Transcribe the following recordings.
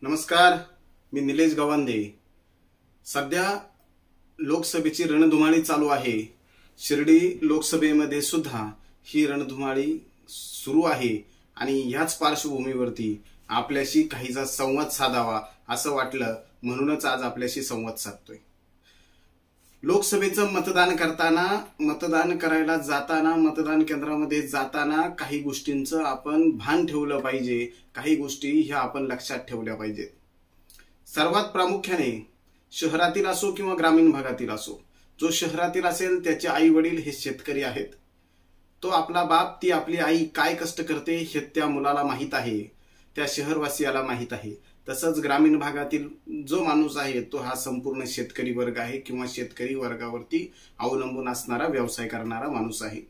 नमस्कार, मी निलेश गवांदे। सध्या लोकसभेची रणधुमाळी चालू आहे। शिर्डी लोकसभेमध्ये सुद्धा ही रणधुमाळी सुरू आहे आणि याच पार्श्वभूमीवरती आपल्याशी काहीसा संवाद साधावा असं वाटलं, म्हणूनच आज आपल्याशी संवाद साधतोय। लोकसभेचं मतदान करताना, मतदान करायला जाताना, मतदान केंद्रामध्ये जाताना काही गोष्टींचं आपण भान ठेवलं पाहिजे, काही गोष्टी ह्या आपण लक्षात ठेवल्या पाहिजेत। सर्वात प्रामुख्याने शहरातील असो किंवा ग्रामीण भागातील असो, जो शहरातील असेल त्याचे आई वडील हे शेतकरी आहेत। तो आपला बाप, ती आपली आई काय कष्ट करते हे त्या मुलाला माहित आहे, त्या शहरवासियाला माहित आहे। तसंच ग्रामीण भागातील जो माणूस आहे तो हा संपूर्ण शेतकरी वर्ग आहे किंवा शेतकरी वर्गावरती अवलंबून असणारा, व्यवसाय करणारा माणूस आहे।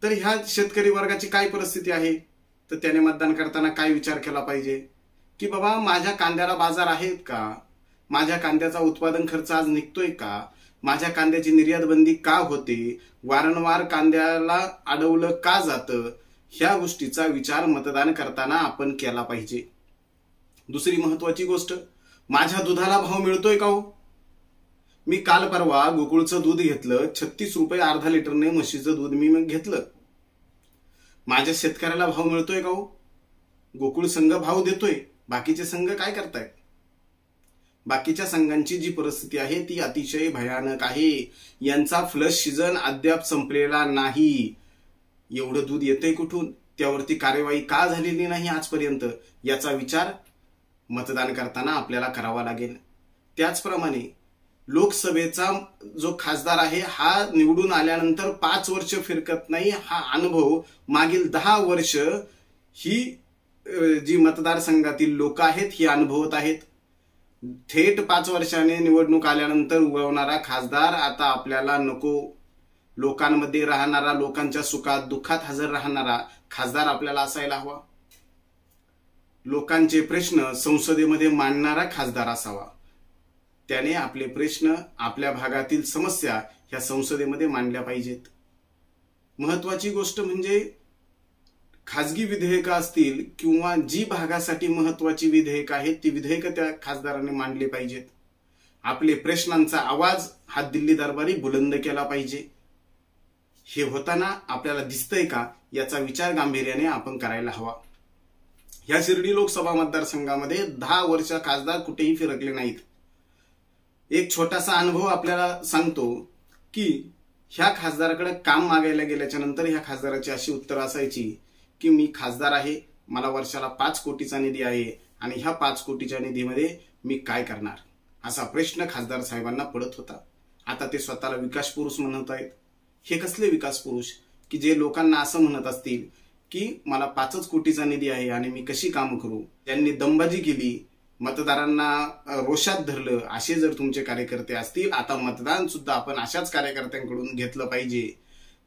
तर ह्या शेतकरी वर्गाची काय परिस्थिती आहे, तर त्याने मतदान करताना काय विचार केला पाहिजे की बाबा माझ्या कांद्याला बाजार आहेत का, माझ्या कांद्याचा उत्पादन खर्च आज निघतोय का, माझ्या कांद्याची निर्यात बंदी का होते, वारंवार कांद्याला अडवलं का जातं, ह्या गोष्टीचा विचार मतदान करताना आपण केला पाहिजे। दुसरी महत्वाची गोष्ट, माझ्या दुधाला भाव मिळतोय का हो। मी काल परवा गोकुळचं दूध घेतलं, 36 रुपये अर्धा लिटरने म्हशीचं दूध मी घेतलं। माझ्या शेतकऱ्याला भाव मिळतोय का हो। गोकुळ संघ भाव देतोय, बाकीचे संघ काय करतायत। बाकीच्या संघांची जी परिस्थिती आहे ती अतिशय भयानक आहे। यांचा फ्लश सीझन अद्याप संपलेला नाही। एवढं दूध येतंय कुठून, त्यावरती कार्यवाही का झालेली नाही आजपर्यंत, याचा विचार मतदान करताना आपल्याला करावा लागेल। त्याचप्रमाणे लोकसभेचा जो खासदार आहे हा निवडून आल्यानंतर 5 वर्ष फिरकत नाही, हा अनुभव मागील 10 वर्ष ही जी मतदारसंघातील लोक आहेत ही अनुभवत आहेत। थेट 5 वर्षाने निवडणूक आल्यानंतर उगवणारा खासदार आता आपल्याला नको। लोकांमध्ये राहणारा, लोकांच्या सुखात दुःखात हजर राहणारा खासदार आपल्याला असायला हवा। लोकांचे प्रश्न संसदेमध्ये मांडणारा खासदार असावा। त्याने आपले प्रश्न, आपल्या भागातील समस्या ह्या संसदेमध्ये मांडल्या पाहिजेत। महत्वाची गोष्ट म्हणजे खासगी विधेयक असतील किंवा जी भागासाठी महत्वाची विधेयक आहेत ती विधेयक त्या खासदाराने मांडली पाहिजेत। आपले प्रश्नांचा आवाज हा दिल्ली दरबारी बुलंद केला पाहिजे। हे होताना आपल्याला दिसतंय का, याचा विचार गांभीर्याने आपण करायला हवा। ह्या शिर्डी लोकसभा मतदारसंघामध्ये 10 वर्ष खासदार कुठेही फिरकले नाहीत। एक छोटासा अनुभव आपल्याला सांगतो की ह्या खासदाराकडे काम मागायला गेल्याच्या नंतर ह्या खासदाराची अशी उत्तर असायची की मी खासदार आहे, मला वर्षाला 5 कोटीचा निधी आहे आणि ह्या 5 कोटीच्या निधीमध्ये मी काय करणार, असा प्रश्न खासदार साहेबांना पडत होता। आता ते स्वतःला विकास पुरुष म्हणत आहेत। हे कसले विकास पुरुष की जे लोकांना असं म्हणत असतील की मला 5च कोटीचा निधी आहे आणि मी कशी काम करू। त्यांनी दमबाजी केली, मतदारांना रोषात धरलं। असे जर तुमचे कार्यकर्ते असतील, आता मतदान सुद्धा आपण अशाच कार्यकर्त्यांकडून घेतलं पाहिजे।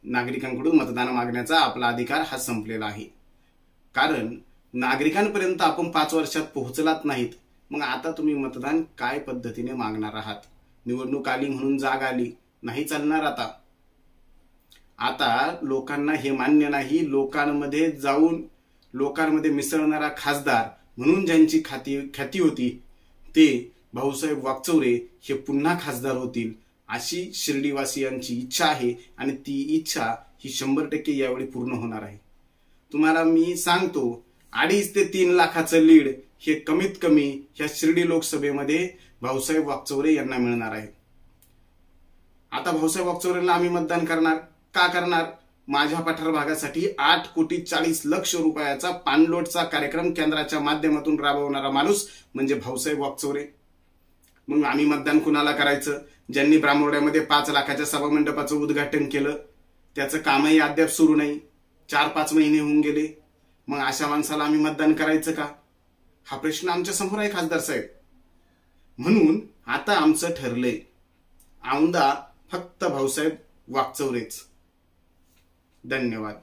नागरिकांकडून मतदान मागण्याचा आपला अधिकार हा संपलेला आहे। कारण नागरिकांपर्यंत आपण 5 वर्षात पोहोचलात नाहीत, मग आता तुम्ही मतदान काय पद्धतीने मागणार आहात। निवडणूक आली म्हणून जाग आली, नाही चालणार। आता लोकांना हे मान्य नाही। लोकांमध्ये जाऊन लोकांमध्ये मिसळणारा खासदार म्हणून ज्यांची ख्याती होती ते भाऊसाहेब वागचौरे हे पुन्हा खासदार होतील अशी शिर्डीवासियांची इच्छा आहे आणि ती इच्छा ही 100% यावेळी पूर्ण होणार आहे। तुम्हाला मी सांगतो, 2.5 ते 3 लाखाचं लीड हे कमीत कमी ह्या शिर्डी लोकसभेमध्ये भाऊसाहेब वागचौरे यांना मिळणार आहे। आता भाऊसाहेब वागचौरेंना आम्ही मतदान करणार का करणार? माझ्या पठार भागासाठी 8,40,00,000 रुपयाचा पाणलोटचा कार्यक्रम केंद्राच्या माध्यमातून राबवणारा माणूस म्हणजे भाऊसाहेब वागचौरे। मग आम्ही मतदान कुणाला करायचं? ज्यांनी ब्राह्मोड्यामध्ये 5 लाखाच्या सभामंडपाचं उद्घाटन केलं, त्याचं कामही अद्याप सुरू नाही, 4-5 महिने होऊन गेले। मग अशा माणसाला आम्ही मतदान करायचं का? हा प्रश्न आमच्या समोर आहे खासदार साहेब। म्हणून आता आमचं ठरलंय, आमदार फक्त भाऊसाहेब वागचौरेच। धन्यवाद।